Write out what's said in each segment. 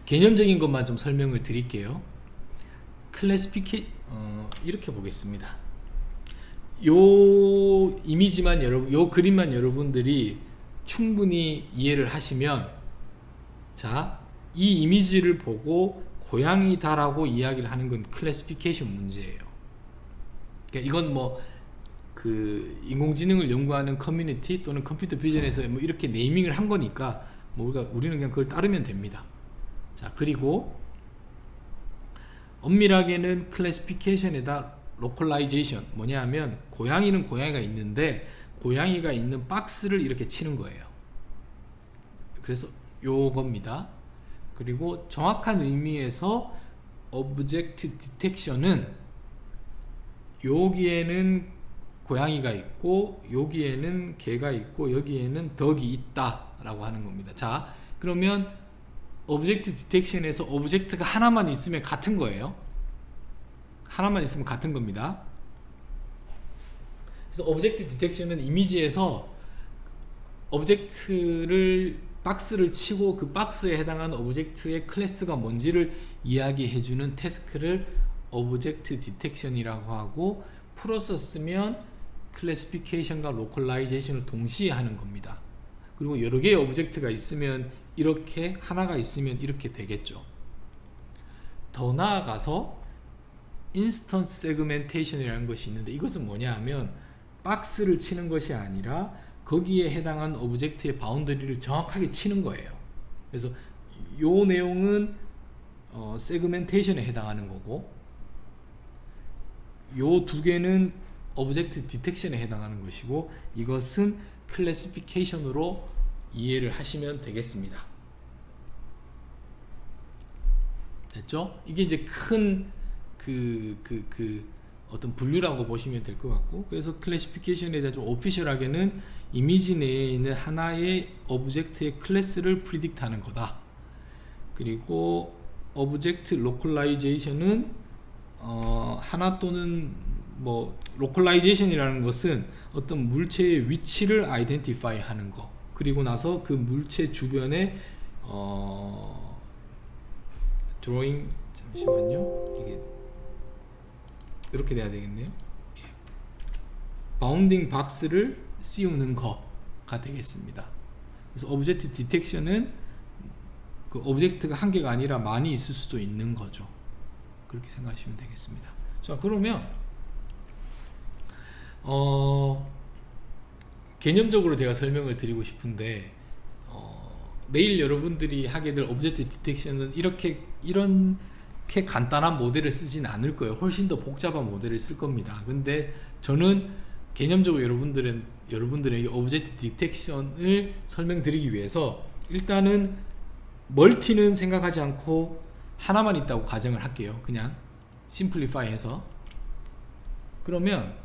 개념적인 것만 좀 설명을 드릴게요. 이렇게 보겠습니다. 요 이미지만 요 그림만 여러분들이 충분히 이해를 하시면, 자, 이 이미지를 보고 고양이다라고 이야기를 하는 건 클래시피케이션 문제예요. 그러니까 이건 뭐 그 인공지능을 연구하는 커뮤니티 또는 컴퓨터 비전에서 뭐 이렇게 네이밍을 한 거니까 뭐 우리는 그냥 그걸 따르면 됩니다. 자, 그리고 엄밀하게는 클래시피케이션에다 로컬라이제이션, 뭐냐 하면 고양이는 고양이가 있는데 고양이가 있는 박스를 이렇게 치는 거예요. 그래서 요겁니다. 그리고 정확한 의미에서 오브젝트 디텍션은 여기에는 고양이가 있고 여기에는 개가 있고 여기에는 덕이 있다 라고 하는 겁니다. 자, 그러면 오브젝트 디텍션에서 오브젝트가 하나만 있으면 같은 거예요. 하나만 있으면 같은 겁니다. 그래서 오브젝트 디텍션은 이미지에서 오브젝트를 박스를 치고 그 박스에 해당하는 오브젝트의 클래스가 뭔지를 이야기해주는 태스크를 오브젝트 디텍션이라고 하고, 풀어서 쓰면 클래시피케이션과 로컬라이제이션을 동시에 하는 겁니다. 그리고 여러 개의 오브젝트가 있으면 이렇게, 하나가 있으면 이렇게 되겠죠. 더 나아가서 인스턴스 세그멘테이션이라는 것이 있는데, 이것은 뭐냐 하면 박스를 치는 것이 아니라 거기에 해당한 오브젝트의 바운더리를 정확하게 치는 거예요. 그래서 요 내용은 세그멘테이션에 해당하는 거고, 요 두 개는 오브젝트 디텍션에 해당하는 것이고, 이것은 클래시피케이션으로 이해를 하시면 되겠습니다. 됐죠? 이게 이제 큰 어떤 분류라고 보시면 될 것 같고, 그래서 클래시피케이션에 대해 좀 오피셜하게는 이미지 내에 있는 하나의 오브젝트의 클래스를 프리딕트 하는 거다. 그리고 오브젝트 로컬라이제이션은 하나 또는 뭐 로컬라이제이션이라는 것은 어떤 물체의 위치를 아이덴티파이 하는 거, 그리고 나서 그 물체 주변에 드로잉, 잠시만요, 이게 이렇게 돼야 되겠네요. 바운딩 박스를 씌우는 거가 되겠습니다. 그래서 오브젝트 디텍션은 그 오브젝트가 한 개가 아니라 많이 있을 수도 있는 거죠. 그렇게 생각하시면 되겠습니다. 자, 그러면 개념적으로 제가 설명을 드리고 싶은데, 내일 여러분들이 하게 될 오브젝트 디텍션은 이렇게 간단한 모델을 쓰진 않을 거예요. 훨씬 더 복잡한 모델을 쓸 겁니다. 근데 저는 개념적으로 여러분들에게 오브젝트 디텍션을 설명드리기 위해서 일단은 멀티는 생각하지 않고 하나만 있다고 가정을 할게요. 그냥 심플리파이 해서. 그러면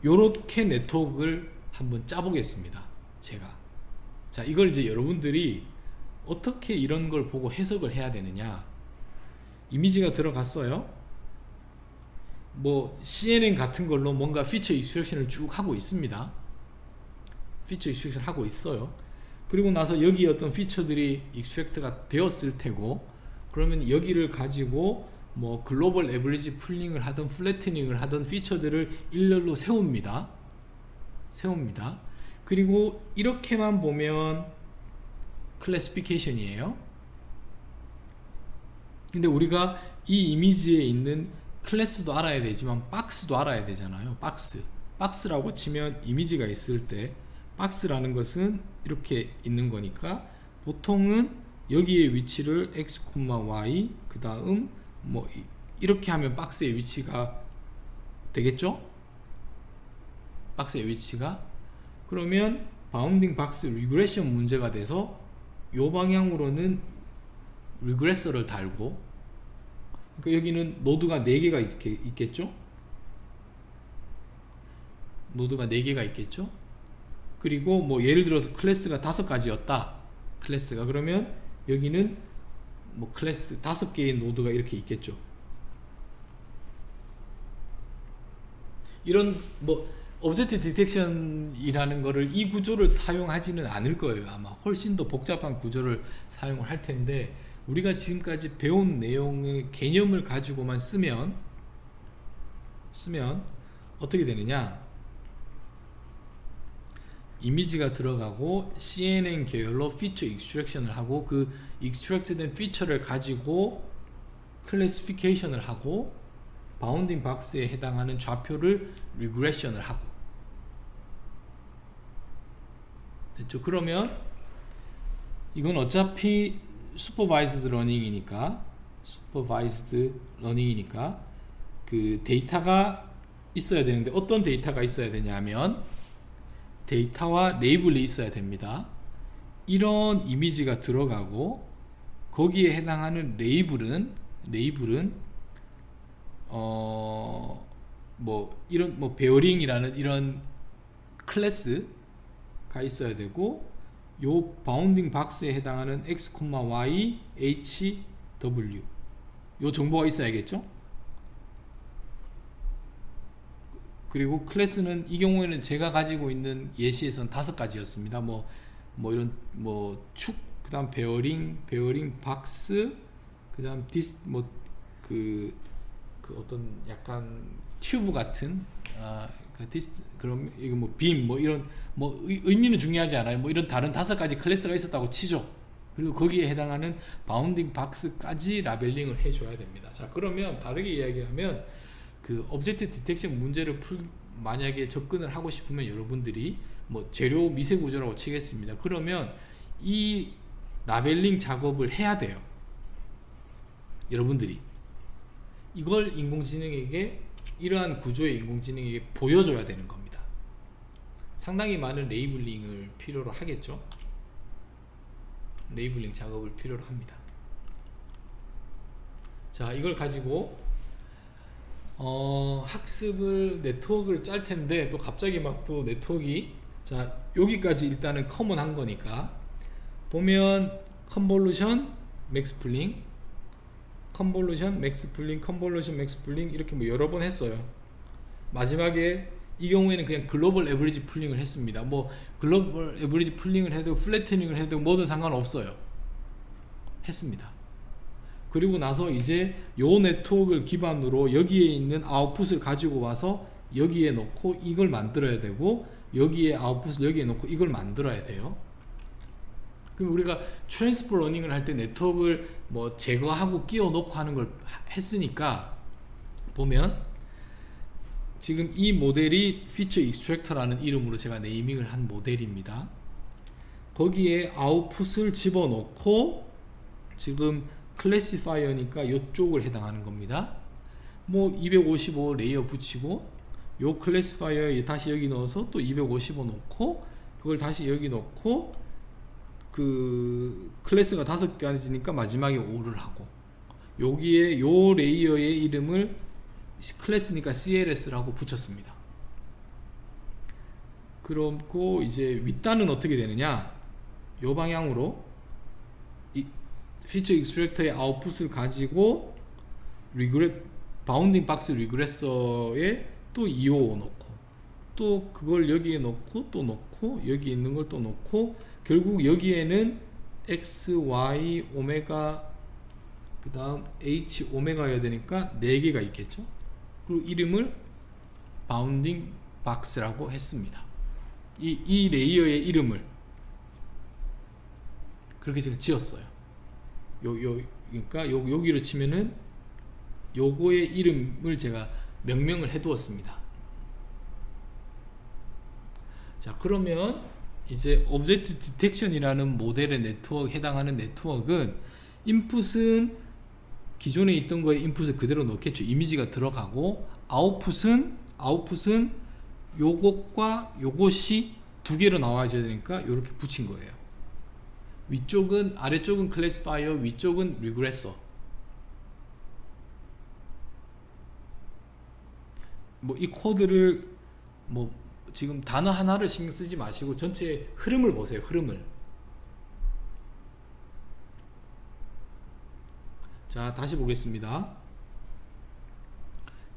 요렇게 네트워크를 한번 짜보겠습니다. 제가. 자, 이걸 이제 여러분들이 어떻게 이런 걸 보고 해석을 해야 되느냐. 이미지가 들어갔어요. 뭐 CNN 같은 걸로 뭔가 피처 익스트랙션을 쭉 하고 있습니다. 피처 익스트랙션 하고 있어요. 그리고 나서 여기 어떤 피처들이 익스트랙트가 되었을 테고, 그러면 여기를 가지고 뭐 글로벌 에버리지 풀링을 하든 플래트닝을 하든 피처들을 일렬로 세웁니다. 그리고 이렇게만 보면 클래시피케이션이에요. 근데 우리가 이 이미지에 있는 클래스도 알아야 되지만 박스도 알아야 되잖아요. 박스라고 치면 이미지가 있을 때, 박스라는 것은 이렇게 있는 거니까 보통은 여기에 위치를 x, y 그 다음 뭐 이렇게 하면 박스의 위치가 되겠죠? 박스의 위치가. 그러면 바운딩 박스 리그레션 문제가 돼서 요 방향으로는 리그레서를 달고, 그러니까 여기는 노드가 4개가 있겠죠? 노드가 4개가 있겠죠? 그리고 뭐 예를 들어서 클래스가 5가지였다. 클래스가. 그러면 여기는 뭐 클래스 5개의 노드가 이렇게 있겠죠. 이런 뭐 오브젝트 디텍션이라는 거를 이 구조를 사용하지는 않을 거예요. 아마 훨씬 더 복잡한 구조를 사용을 할 텐데 우리가 지금까지 배운 내용의 개념을 가지고만 쓰면 어떻게 되느냐, 이미지가 들어가고 CNN 계열로 피처 익스트랙션을 하고 그 익스트랙트된 피처를 가지고 클래시피케이션을 하고 바운딩 박스에 해당하는 좌표를 리그레션을 하고. 됐죠? 그러면 이건 어차피 슈퍼바이즈드 러닝이니까 그 데이터가 있어야 되는데 어떤 데이터가 있어야 되냐면 데이터와 레이블이 있어야 됩니다. 이런 이미지가 들어가고 거기에 해당하는 레이블은 베어링이라는 이런 클래스가 있어야 되고 요 바운딩 박스에 해당하는 x, y, h, w 요 정보가 있어야겠죠. 그리고 클래스는 이 경우에는 제가 가지고 있는 예시에서는 5가지였습니다. 이런 축, 그다음 베어링 박스, 그다음 그 어떤 약간 튜브 같은 그럼 이거 빔 이런 의미는 중요하지 않아요. 이런 다른 5가지 클래스가 있었다고 치죠. 그리고 거기에 해당하는 바운딩 박스까지 라벨링을 해줘야 됩니다. 자, 그러면 다르게 이야기하면 그 오브젝트 디텍션 문제를 만약에 접근을 하고 싶으면 여러분들이 재료 미세 구조라고 치겠습니다. 그러면 이 라벨링 작업을 해야 돼요. 여러분들이 이걸 인공지능에게, 이러한 구조의 인공지능에게 보여줘야 되는 겁니다. 상당히 많은 레이블링을 필요로 하겠죠. 레이블링 작업을 필요로 합니다. 자, 이걸 가지고 학습을 네트워크를 짤 텐데 또 갑자기 또 네트워크가, 자, 여기까지 일단은 커먼한 거니까 보면 컨볼루션, 맥스플링, 컨볼루션, 맥스플링, 컨볼루션, 맥스플링 이렇게 여러 번 했어요. 마지막에 이 경우에는 그냥 글로벌 에버리지 풀링을 했습니다. 글로벌 에버리지 풀링을 해도 플래트닝을 해도 뭐든 상관없어요. 했습니다. 그리고 나서 이제 요 네트워크를 기반으로 여기에 있는 아웃풋을 가지고 와서 여기에 놓고 이걸 만들어야 되고 여기에 아웃풋을 여기에 놓고 이걸 만들어야 돼요. 그럼 우리가 트랜스퍼 러닝을 할 때 네트워크를 제거하고 끼워 놓고 하는 걸 했으니까 보면 지금 이 모델이 피처 익스트랙터라는 이름으로 제가 네이밍을 한 모델입니다. 거기에 아웃풋을 집어넣고 지금 클래시파이어니까 이쪽을 해당하는 겁니다. 255 레이어 붙이고 요 클래시파이어에 다시 여기 넣어서 또 255 넣고 그걸 다시 여기 넣고 그 클래스가 5가지니까 마지막에 5를 하고 여기에 요 레이어의 이름을 클래스니까 CLS라고 붙였습니다. 그리고 이제 윗단은 어떻게 되느냐, 요 방향으로 이 피처 익스트랙터의 아웃풋을 가지고 바운딩 박스 리그레서에 또 255 넣고 또 그걸 여기에 넣고 또 넣고 여기 있는 걸 또 넣고 결국 여기에는 x, y, 오메가 그 다음 h, 오메가여야 되니까 4개가 있겠죠. 그리고 이름을 바운딩 박스라고 했습니다. 이 레이어의 이름을 그렇게 제가 지었어요. 그러니까 여기로 치면은 요거의 이름을 제가 명명을 해 두었습니다. 자, 그러면 이제 오브젝트 디텍션이라는 모델의 네트워크 해당하는 네트워크는 인풋은 기존에 있던 거에 인풋을 그대로 넣겠죠. 이미지가 들어가고 아웃풋은 요것과 요것이 2개로 나와줘야 되니까 이렇게 붙인 거예요. 위쪽은, 아래쪽은 클래시파이어, 위쪽은 리그레서. 이 코드를 지금 단어 하나를 신경 쓰지 마시고 전체 흐름을 보세요. 흐름을. 자, 다시 보겠습니다.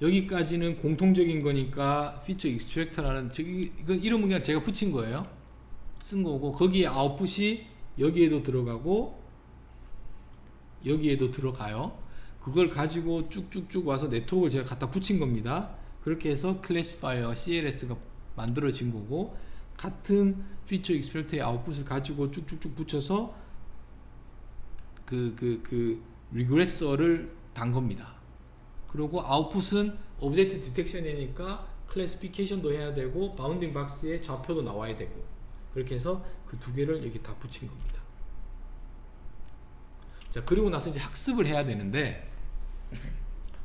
여기까지는 공통적인 거니까 피처 익스트랙터라는 이건 이름은 그냥 제가 붙인 거예요. 쓴 거고 거기에 아웃풋이 여기에도 들어가고 여기에도 들어가요. 그걸 가지고 쭉쭉쭉 와서 네트워크를 제가 갖다 붙인 겁니다. 그렇게 해서 클래시파이어 CLS가 만들어진 거고 같은 피처 익스트랙터의 아웃풋을 가지고 쭉쭉쭉 붙여서 리그레서를 단 겁니다. 그리고 아웃풋은 오브젝트 디텍션이니까 클래시피케이션도 해야 되고 바운딩 박스에 좌표도 나와야 되고 그렇게 해서 그 두 개를 여기 다 붙인 겁니다. 자, 그리고 나서 이제 학습을 해야 되는데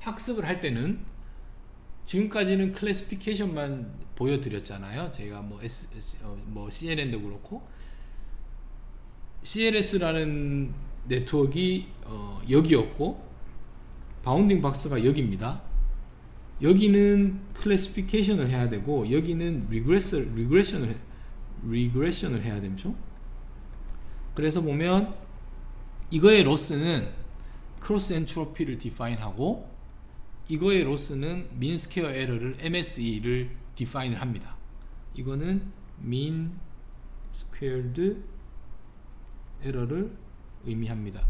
학습을 할 때는 지금까지는 클래시피케이션만 보여드렸잖아요. 제가 뭐 CNN도 그렇고 CLS라는 네트워크가 여기였고 바운딩 박스가 여기입니다. 여기는 클래시피케이션을 해야 되고 여기는 리그레션을 해야 되죠. 그래서 보면 이거의 로스는 크로스 엔트로피를 디파인하고 이거의 로스는 민 스퀘어 에러를 MSE를 디파인을 합니다. 이거는 민 스퀘어드 에러를 의미합니다.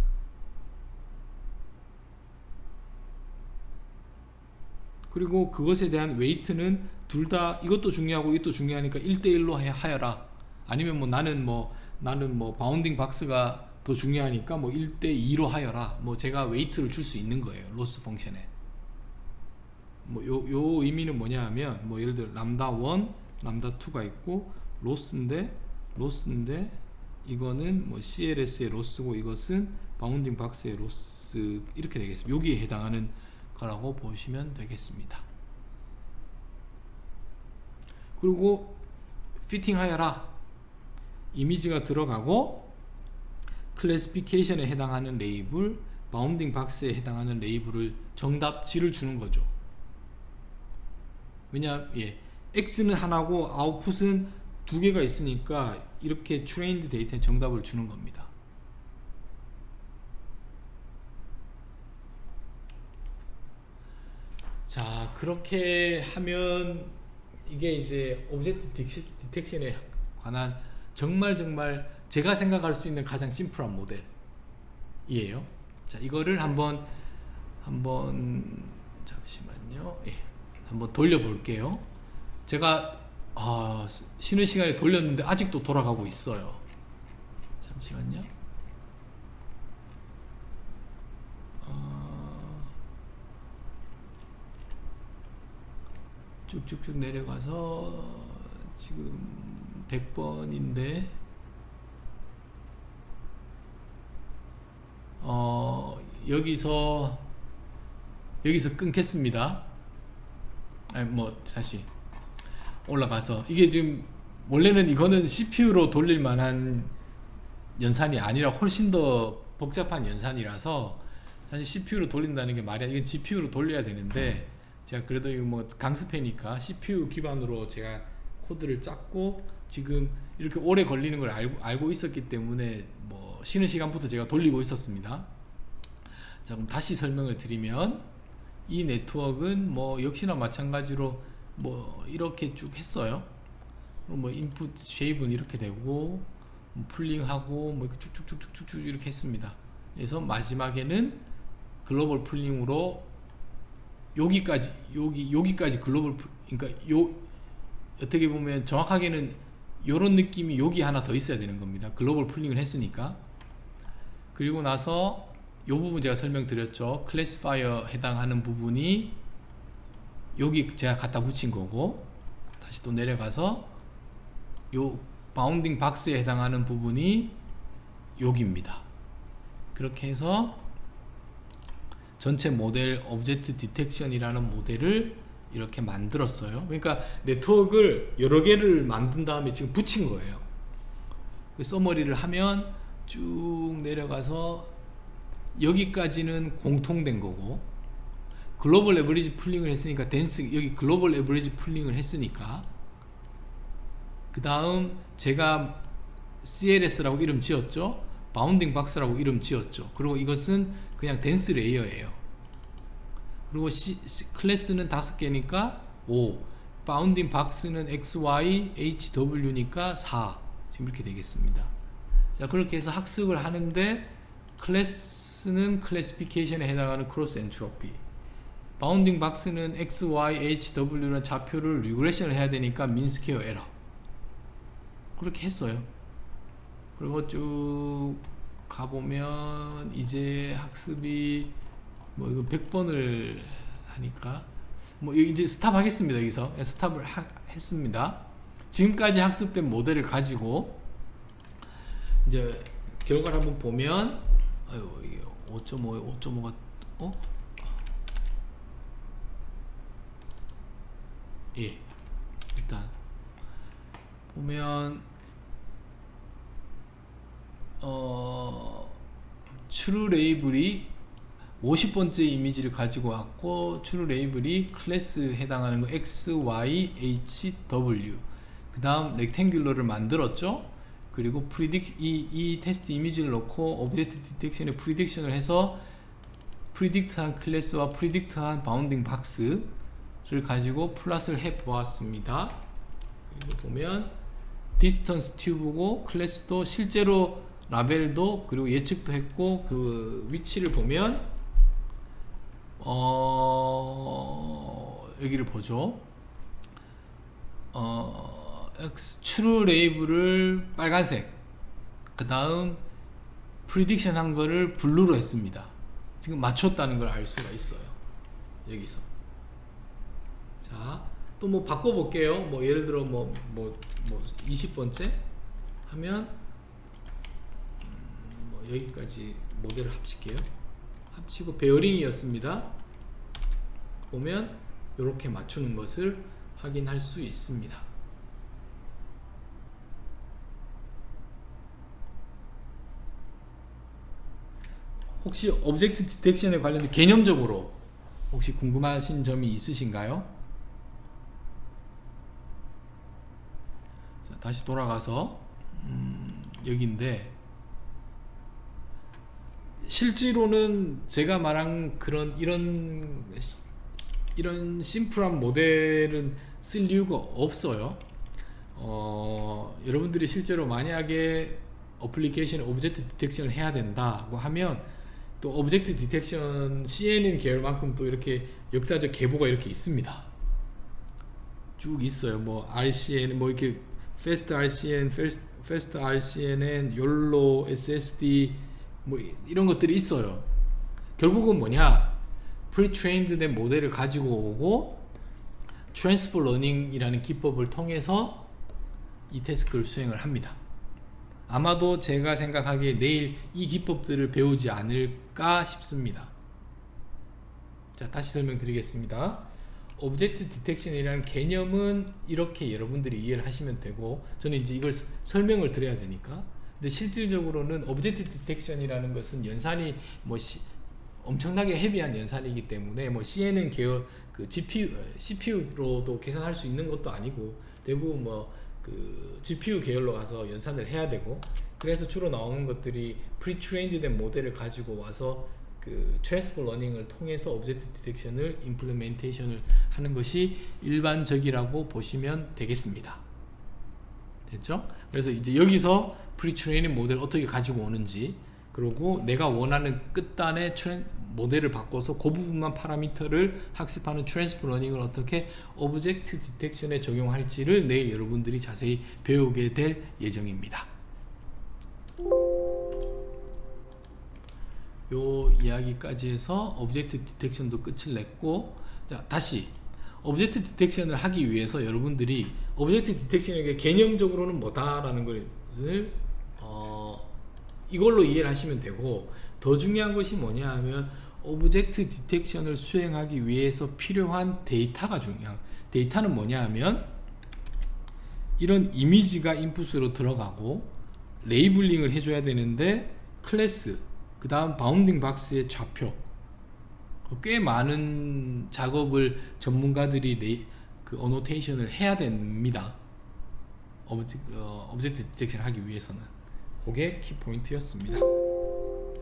그리고 그것에 대한 웨이트는 둘 다 이것도 중요하고 이것도 중요하니까 1대1로 하여라. 아니면 나는 바운딩 박스가 더 중요하니까 1대2로 하여라. 제가 웨이트를 줄 수 있는 거예요. 로스 펑션에. 요 의미는 뭐냐 하면 예를 들어 람다 1, 람다 2가 있고 로스인데 이거는 CLS의 로스고 이것은 바운딩 박스의 로스 이렇게 되겠습니다. 여기에 해당하는 거라고 보시면 되겠습니다. 그리고 피팅하여라. 이미지가 들어가고 클래시피케이션에 해당하는 레이블, 바운딩 박스에 해당하는 레이블을 정답지를 주는 거죠. X는 하나고 아웃풋은 두 개가 있으니까 이렇게 트레인드 데이터에 정답을 주는 겁니다. 자, 그렇게 하면 이게 이제 오브젝트 디텍션에 관한 정말 제가 생각할 수 있는 가장 심플한 모델이에요. 자, 이거를 한번 잠시만요. 한번 돌려볼게요. 제가 쉬는 시간에 돌렸는데 아직도 돌아가고 있어요. 잠시만요. 쭉쭉쭉 내려가서 지금 100번인데 여기서 끊겠습니다. 다시 올라가서 이게 지금 원래는 이거는 CPU로 돌릴 만한 연산이 아니라 훨씬 더 복잡한 연산이라서 사실 CPU로 돌린다는 게 말이야. 이건 GPU로 돌려야 되는데 제가 그래도 이거 강습회니까 CPU 기반으로 제가 코드를 짰고 지금 이렇게 오래 걸리는 걸 알고 있었기 때문에 쉬는 시간부터 제가 돌리고 있었습니다. 자, 그럼 다시 설명을 드리면 이 네트워크는 역시나 마찬가지로 이렇게 쭉 했어요. 그럼 인풋 쉐입은 이렇게 되고 풀링하고 이렇게 쭉쭉쭉쭉쭉 이렇게 했습니다. 그래서 마지막에는 글로벌 풀링으로 여기까지 글로벌 그러니까 어떻게 보면 정확하게는 요런 느낌이 여기 하나 더 있어야 되는 겁니다. 글로벌 풀링을 했으니까. 그리고 나서 요 부분 제가 설명드렸죠. 클래시파이어 해당하는 부분이 여기 제가 갖다 붙인 거고 다시 또 내려가서 요 바운딩 박스에 해당하는 부분이 여기입니다. 그렇게 해서 전체 모델 오브젝트 디텍션이라는 모델을 이렇게 만들었어요. 그러니까 네트워크를 여러 개를 만든 다음에 지금 붙인 거예요. 그 서머리를 하면 쭉 내려가서 여기까지는 공통된 거고 글로벌 에버리지 풀링을 했으니까 여기 글로벌 에버리지 풀링을 했으니까 그 다음 제가 CLS라고 이름 지었죠. 바운딩 박스라고 이름 지었죠. 그리고 이것은 그냥 덴스 레이어예요. 그리고 클래스는 5개니까 5, 바운딩 박스는 XY, HW니까 4. 지금 이렇게 되겠습니다. 자, 그렇게 해서 학습을 하는데 클래스는 클래시피케이션에 해당하는 크로스 엔트로피, 바운딩 박스는 XY, HW라는 좌표를 리그레션을 해야 되니까 민스퀘어 에러. 그렇게 했어요. 그리고 쭉 가보면 이제 학습이 뭐 이거 100번을 하니까 뭐 이제 스탑 하겠습니다. 여기서 스탑을 했습니다. 지금까지 학습된 모델을 가지고 이제 결과를 한번 보면, 아유, 이게 5.5가 예, 일단 보면 true 레이블이 50번째 이미지를 가지고 왔고, true 레이블이 클래스 해당하는 거 X, Y, H, W, 그 다음 렉탱귤러를 만들었죠. 그리고 이 테스트 이미지를 놓고 오브젝트 디텍션에 프리딕션을 해서 프리딕트한 클래스와 프리딕트한 바운딩 박스를 가지고 플롯을 해 보았습니다. 그리고 보면 디스턴스 튜브고 클래스도 실제로 라벨도 그리고 예측도 했고, 그 위치를 보면 여기를 보죠. true 레이블을 빨간색, 그 다음 프리딕션 한 거를 블루로 했습니다. 지금 맞췄다는 걸 알 수가 있어요. 여기서. 자, 또 뭐 바꿔볼게요. 뭐 예를 들어 뭐 20번째 하면 뭐 여기까지 모델을 합칠게요. 합치고 베어링이었습니다. 보면 이렇게 맞추는 것을 확인할 수 있습니다. 혹시 오브젝트 디텍션에 관련된 개념적으로 혹시 궁금하신 점이 있으신가요? 자, 다시 돌아가서 여기인데, 실제로는 제가 말한 이런 심플한 모델은 쓸 이유가 없어요. 여러분들이 실제로 만약에 어플리케이션에 오브젝트 디텍션을 해야 된다고 하면, 또 오브젝트 디텍션 CNN 계열만큼 또 이렇게 역사적 계보가 이렇게 있습니다. 쭉 있어요. 뭐 RCN, 뭐 이렇게 Fast RCN, Fast RCNN, YOLO, SSD 뭐 이런 것들이 있어요. 결국은 뭐냐, 프리트레인드 된 모델을 가지고 오고 트랜스퍼 러닝이라는 기법을 통해서 이 태스크를 수행을 합니다. 아마도 제가 생각하기에 내일 이 기법들을 배우지 않을까 싶습니다. 자, 다시 설명드리겠습니다. 오브젝트 디텍션이라는 개념은 이렇게 여러분들이 이해를 하시면 되고, 저는 이제 이걸 설명을 드려야 되니까. 근데 실질적으로는 오브젝트 디텍션이라는 것은 연산이 뭐 엄청나게 헤비한 연산이기 때문에 뭐 CNN 계열 그 CPU로도 계산할 수 있는 것도 아니고, 대부분 뭐 그 GPU 계열로 가서 연산을 해야 되고, 그래서 주로 나오는 것들이 프리트레인드 된 모델을 가지고 와서 그 트랜스퍼 러닝을 통해서 오브젝트 디텍션을 임플리멘테이션을 하는 것이 일반적이라고 보시면 되겠습니다. 됐죠? 그래서 이제 여기서 프리트레이닝 모델 어떻게 가지고 오는지, 그리고 내가 원하는 끝단의 모델을 바꿔서 그 부분만 파라미터를 학습하는 트랜스퍼 러닝을 어떻게 오브젝트 디텍션에 적용할지를 내일 여러분들이 자세히 배우게 될 예정입니다. 요 이야기까지 해서 오브젝트 디텍션도 끝을 냈고, 자, 다시 오브젝트 디텍션을 하기 위해서 여러분들이 오브젝트 디텍션의 개념적으로는 뭐다라는 것을 이걸로 이해를 하시면 되고, 더 중요한 것이 뭐냐 하면 오브젝트 디텍션을 수행하기 위해서 필요한 데이터가 중요한, 데이터는 뭐냐 하면 이런 이미지가 인풋으로 들어가고 레이블링을 해줘야 되는데, 클래스, 그 다음 바운딩 박스의 좌표, 꽤 많은 작업을 전문가들이 그 어노테이션을 해야 됩니다. 오브젝트 디텍션을 하기 위해서는. 그게 키포인트였습니다.